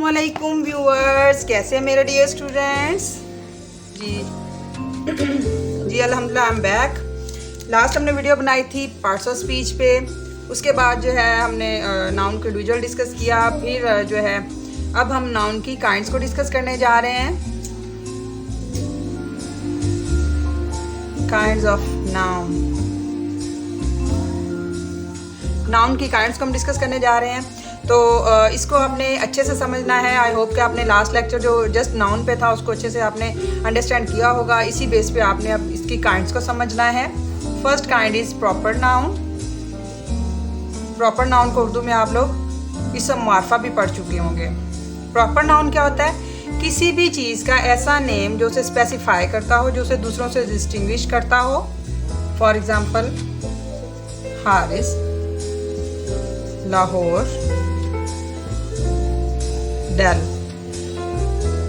अस्सलामुअलैकुम व्यूअर्स, कैसे हैं मेरे डियर स्टूडेंट्स। जी जी अल्हम्दुलिल्लाह आई एम बैक। लास्ट हमने वीडियो बनाई थी पार्ट्स ऑफ स्पीच पे। उसके बाद जो है हमने नाउन को इंडिविजुअल डिस्कस किया। फिर जो है अब हम नाउन की काइंड्स को डिस्कस करने जा रहे हैं। काइंड्स ऑफ नाउन, नाउन की काइंड्स को हम डिस्कस करने जा रहे हैं। तो इसको आपने अच्छे से समझना है। आई होप कि आपने लास्ट लेक्चर जो जस्ट नाउन पे था उसको अच्छे से आपने अंडरस्टैंड किया होगा। इसी बेस पे आपने अब इसकी काइंड्स को समझना है। First kind is proper noun. Proper noun को उर्दू में आप लोग इसम मुआरफा भी पढ़ चुके होंगे। प्रॉपर नाउन क्या होता है? किसी भी चीज़ का ऐसा नेम जो उसे स्पेसिफाई करता हो, जो उसे दूसरों से डिस्टिंग्विश करता हो। For example Haris, Lahore, Dell.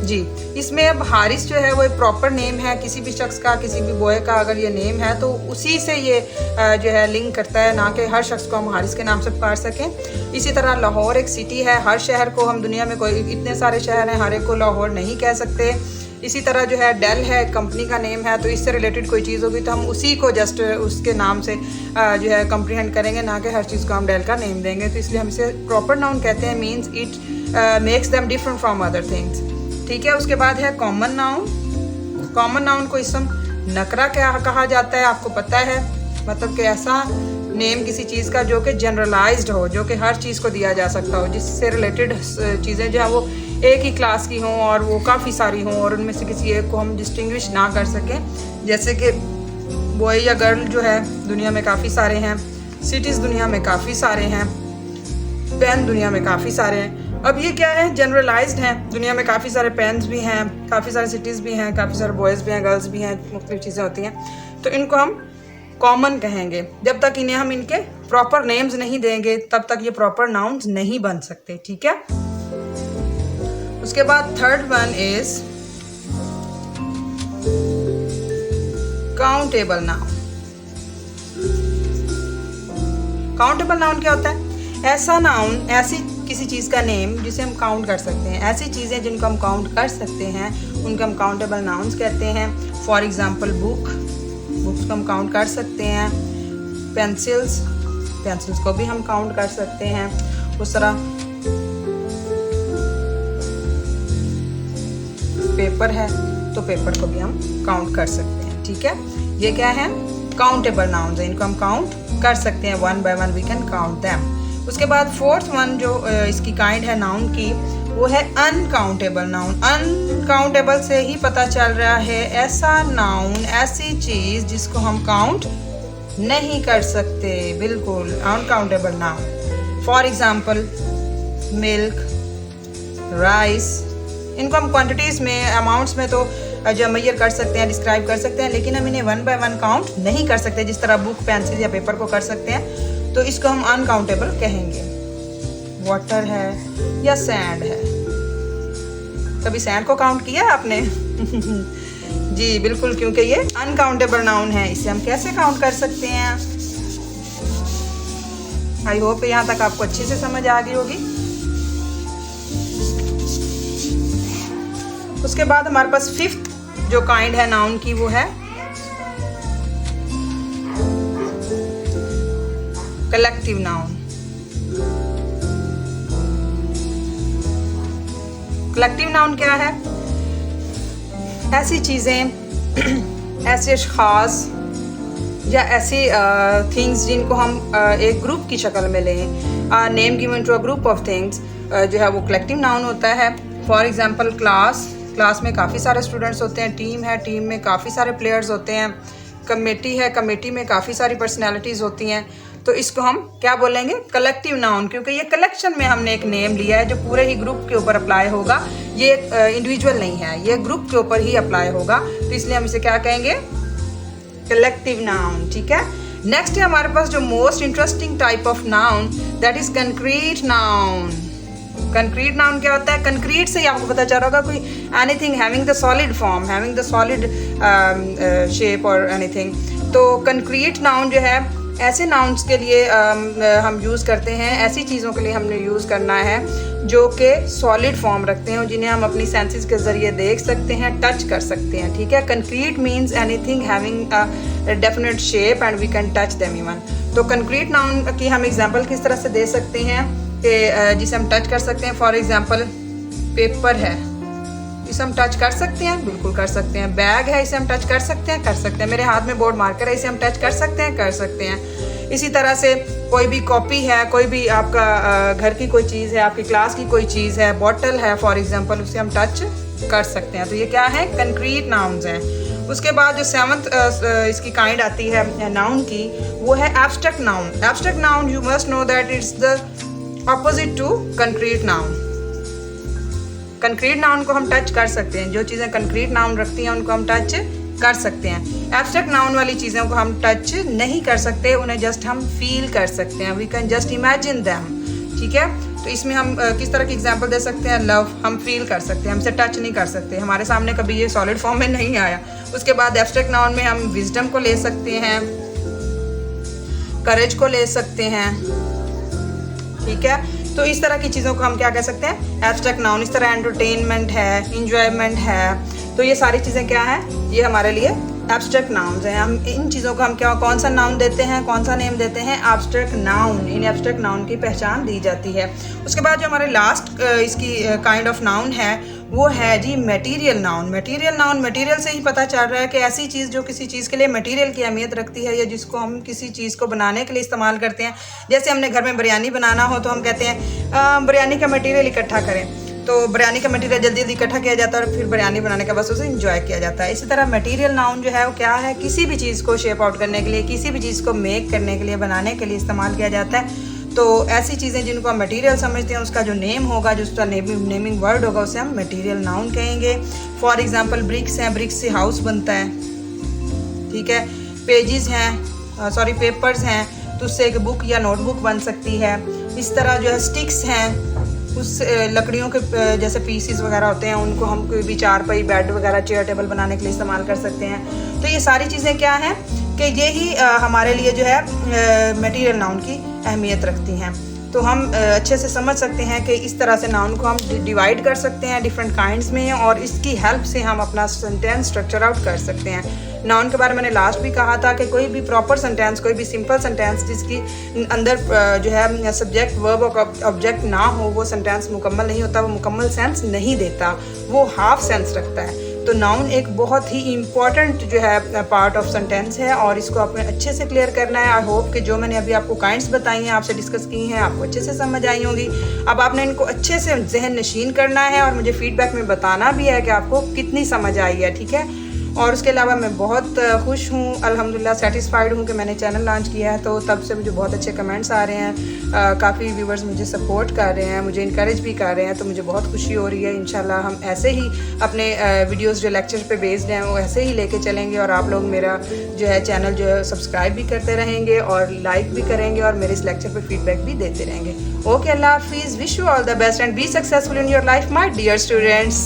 जी, इसमें अब हारिस जो है वो एक प्रॉपर नेम है किसी भी शख्स का, किसी भी बॉय का अगर ये नेम है तो उसी से ये जो है लिंक करता है, ना कि हर शख्स को हम हारिस के नाम से पुकार सकें। इसी तरह लाहौर एक सिटी है। हर शहर को हम, दुनिया में कोई इतने सारे शहर हैं, हर एक को लाहौर नहीं कह सकते। इसी तरह जो है डेल है, कंपनी का नेम है, तो इससे रिलेटेड कोई चीज़ होगी तो हम उसी को जस्ट उसके नाम से जो है कम्प्रीहेंड करेंगे, ना कि हर चीज़ को हम डेल का नेम देंगे। तो इसलिए हम इसे प्रॉपर नाउन कहते हैं। Means it makes them different from other things. ठीक है। उसके बाद है कॉमन नाउन। कॉमन नाउन को इसम नकरा क्या कहा जाता है, आपको पता है। मतलब कि ऐसा नेम किसी चीज़ का जो कि जनरलाइज्ड हो, जो कि हर चीज़ को दिया जा सकता हो, जिससे रिलेटेड चीज़ें जो है वो एक ही क्लास की हों और वो काफ़ी सारी हों और उनमें से किसी एक को हम डिस्टिंग्विश ना कर सकें। जैसे कि बॉय या गर्ल जो है दुनिया में काफ़ी सारे हैं, सिटीज़ दुनिया में काफ़ी सारे हैं, पेन दुनिया में काफ़ी सारे हैं। अब ये क्या है? जनरलाइज्ड हैं। दुनिया में काफ़ी सारे पेन्स भी हैं, काफ़ी सारे सिटीज़ भी हैं, काफ़ी सारे बॉयज़ भी हैं, गर्ल्स भी हैं, मुख्तलिफ चीज़ें होती हैं। तो इनको हम कॉमन कहेंगे। जब तक इन्हें हम इनके प्रॉपर नेम्स नहीं देंगे तब तक ये प्रॉपर नाउन्स नहीं बन सकते। ठीक है। उसके बाद third one is countable noun. Countable noun क्या होता है? ऐसा नाउन, ऐसी किसी चीज़ का नेम जिसे हम काउंट कर सकते हैं। ऐसी चीज़ें जिनको हम काउंट कर सकते हैं उनको हम काउंटेबल नाउन्स कहते हैं। फॉर एग्जांपल बुक, बुक्स को हम काउंट कर सकते हैं। पेंसिल्स, पेंसिल्स को भी हम काउंट कर सकते हैं। उस तरह पेपर है तो पेपर को भी हम काउंट कर सकते हैं। ठीक है। ये क्या है? काउंटेबल नाउन्स है। इनको हम काउंट कर सकते हैं। One by one we can count them. उसके बाद फोर्थ वन जो इसकी काइंड है नाउन की, वो है अनकाउंटेबल नाउन। अनकाउंटेबल से ही पता चल रहा है ऐसा नाउन, ऐसी चीज़ जिसको हम काउंट नहीं कर सकते। बिल्कुल uncountable noun. For example milk, rice, इनको हम क्वांटिटीज़ में, अमाउंट्स में तो जो मेजर कर सकते हैं, डिस्क्राइब कर सकते हैं, लेकिन हम इन्हें वन बाय वन काउंट नहीं कर सकते जिस तरह बुक, पेंसिल या पेपर को कर सकते हैं। तो इसको हम अनकाउंटेबल कहेंगे। वाटर है या सैंड है। कभी सैंड को काउंट किया है आपने? जी बिल्कुल, क्योंकि ये अनकाउंटेबल नाउन है। इसे हम कैसे काउंट कर सकते हैं? आई होप यहाँ तक आपको अच्छे से समझ आ गई होगी। उसके बाद हमारे पास फिफ्थ जो काइंड है नाउन की, वो है कलेक्टिव नाउन। कलेक्टिव नाउन क्या है? ऐसी चीज़ें, ऐसे अशख़ास या ऐसी थिंग्स जिनको हम एक ग्रुप की शक्ल में लें। Name given to a group of things जो है वो कलेक्टिव नाउन होता है। फॉर एग्जांपल क्लास, क्लास में काफ़ी सारे स्टूडेंट्स होते हैं। टीम है, टीम में काफ़ी सारे प्लेयर्स होते हैं। कमेटी है, कमेटी में काफ़ी सारी पर्सनैलिटीज़ होती हैं। तो इसको हम क्या बोलेंगे? कलेक्टिव नाउन, क्योंकि ये कलेक्शन में हमने एक नेम लिया है जो पूरे ही ग्रुप के ऊपर अप्लाई होगा। ये इंडिविजुअल नहीं है, ये ग्रुप के ऊपर ही अप्लाई होगा। तो इसलिए हम इसे क्या कहेंगे? Collective noun. ठीक है। नेक्स्ट है हमारे पास जो most interesting type of noun, that is concrete noun. Concrete noun क्या होता है? कंक्रीट से ही आपको पता चल रहा होगा कोई anything having the solid form, having the solid shape और एनीथिंग। तो कंक्रीट नाउन जो है ऐसे नाउन्स के लिए हम यूज़ करते हैं, ऐसी चीज़ों के लिए हमने यूज़ करना है जो कि सॉलिड फॉर्म रखते हैं, जिन्हें हम अपनी सेंसेस के ज़रिए देख सकते हैं, टच कर सकते हैं, ठीक है। Concrete means anything having a definite shape and we can touch them even. तो कंक्रीट नाउन की हम एग्जांपल किस तरह से दे सकते हैं कि जिसे हम टच कर सकते हैं। फॉर एग्जांपल पेपर है, इसे हम टच कर सकते हैं, बिल्कुल कर सकते हैं। बैग है, इसे हम टच कर सकते हैं, कर सकते हैं। मेरे हाथ में बोर्ड मार्कर है, इसे हम टच कर सकते हैं, कर सकते हैं। इसी तरह से कोई भी कॉपी है, कोई भी आपका घर की कोई चीज़ है, आपकी क्लास की कोई चीज़ है, बॉटल है फॉर एग्जांपल, उसे हम टच कर सकते हैं। तो ये क्या है, कंक्रीट नाउन्स हैं। उसके बाद जो 7th इसकी काइंड आती है नाउन की, वो है abstract noun. Abstract noun you must know that it's the opposite to concrete noun. Concrete noun को हम टच कर सकते हैं, जो चीज़ें कंक्रीट नाउन रखती हैं उनको हम टच कर सकते हैं। एब्स्ट्रैक्ट नाउन वाली चीज़ों को हम टच नहीं कर सकते, उन्हें जस्ट हम फील कर सकते हैं, we can just imagine them, ठीक है। तो इसमें हम किस तरह की एग्जांपल दे सकते हैं, लव हम फील कर सकते हैं, हमसे टच नहीं कर सकते, हमारे सामने कभी ये सॉलिड फॉर्म में नहीं आया। उसके बाद एब्स्ट्रैक्ट नाउन में हम विजडम को ले सकते हैं, करेज को ले सकते हैं, ठीक है। तो इस तरह की चीज़ों को हम क्या कह सकते हैं, एब्स्ट्रैक्ट नाउन। इस तरह एंटरटेनमेंट है, इंजॉयमेंट है, तो ये सारी चीज़ें क्या हैं, ये हमारे लिए एब्स्ट्रैक्ट नाउन्स हैं। हम इन चीज़ों को हम क्या, कौन सा नाउन देते हैं, कौन सा नेम देते हैं, एब्स्ट्रैक्ट नाउन। इन एब्स्ट्रैक्ट नाउन की पहचान दी जाती है। उसके बाद जो हमारे लास्ट इसकी काइंड ऑफ नाउन है, वो है जी material noun. Material noun, material से ही पता चल रहा है कि ऐसी चीज़ जो किसी चीज़ के लिए मटेरियल की अहमियत रखती है, या जिसको हम किसी चीज़ को बनाने के लिए इस्तेमाल करते हैं। जैसे हमने घर में बिरयानी बनाना हो तो हम कहते हैं बिरयानी का मटेरियल इकट्ठा करें, तो बिरयानी का मटेरियल जल्दी जल्दी इकट्ठा किया जाता है और फिर बिरयानी बनाने के बाद उसे इंजॉय किया जाता है। इसी तरह मटेरियल नाउन जो है वो क्या है, किसी भी चीज़ को शेप आउट करने के लिए, किसी भी चीज़ को मेक करने के लिए, बनाने के लिए इस्तेमाल किया जाता है। तो ऐसी चीज़ें जिनको हम मटेरियल समझते हैं, उसका जो नेम होगा, जो उसका नेमिंग वर्ड होगा, उसे हम मटेरियल नाउन कहेंगे। फॉर एग्जांपल ब्रिक्स हैं, ब्रिक्स से हाउस बनता है, ठीक है। पेजेस हैं, सॉरी पेपर्स हैं, तो उससे एक बुक या नोटबुक बन सकती है। इस तरह जो है स्टिक्स हैं, उस लकड़ियों के जैसे पीसीस वगैरह होते हैं, उनको हम कोई भी चारपाई, बेड वगैरह, चेयर टेबल बनाने के लिए इस्तेमाल कर सकते हैं। तो ये सारी चीज़ें क्या हैं कि ये ही हमारे लिए जो है मटेरियल नाउन की अहमियत रखती हैं। तो हम अच्छे से समझ सकते हैं कि इस तरह से नाउन को हम डिवाइड कर सकते हैं डिफरेंट काइंड्स में, और इसकी हेल्प से हम अपना सेंटेंस स्ट्रक्चर आउट कर सकते हैं। नाउन के बारे में मैंने लास्ट भी कहा था कि कोई भी प्रॉपर सेंटेंस, कोई भी सिंपल सेंटेंस जिसकी अंदर जो है सब्जेक्ट, वर्ब और ऑब्जेक्ट ना हो, वो सेंटेंस मुकम्मल नहीं होता, वो मुकम्मल सेंस नहीं देता, वो हाफ सेंस रखता है। तो नाउन एक बहुत ही इम्पॉर्टेंट जो है पार्ट ऑफ सेंटेंस है, और इसको आपने अच्छे से क्लियर करना है। आई होप कि जो मैंने अभी आपको काइंड्स बताई हैं, आपसे डिस्कस की हैं, आपको अच्छे से समझ आई होंगी। अब आपने इनको अच्छे से जहन नशीन करना है और मुझे फीडबैक में बताना भी है कि आपको कितनी समझ आई है, ठीक है। और उसके अलावा मैं बहुत खुश हूँ, अल्हम्दुलिल्लाह सेटिस्फाइड हूँ कि मैंने चैनल लॉन्च किया है, तो तब से मुझे बहुत अच्छे कमेंट्स आ रहे हैं, काफ़ी व्यूवर्स मुझे सपोर्ट कर रहे हैं, मुझे इनकरेज भी कर रहे हैं, तो मुझे बहुत खुशी हो रही है। इंशाल्लाह हम ऐसे ही अपने वीडियोस जो लेक्चर पे बेस्ड हैं वो ऐसे ही लेके चलेंगे, और आप लोग मेरा जो है चैनल जो है सब्सक्राइब भी करते रहेंगे और लाइक भी करेंगे, और मेरे इस लेक्चर पर फीडबैक भी देते रहेंगे। ओके, अल्लाह हाफिज़, wish you all the best and be successful in your life my dear students.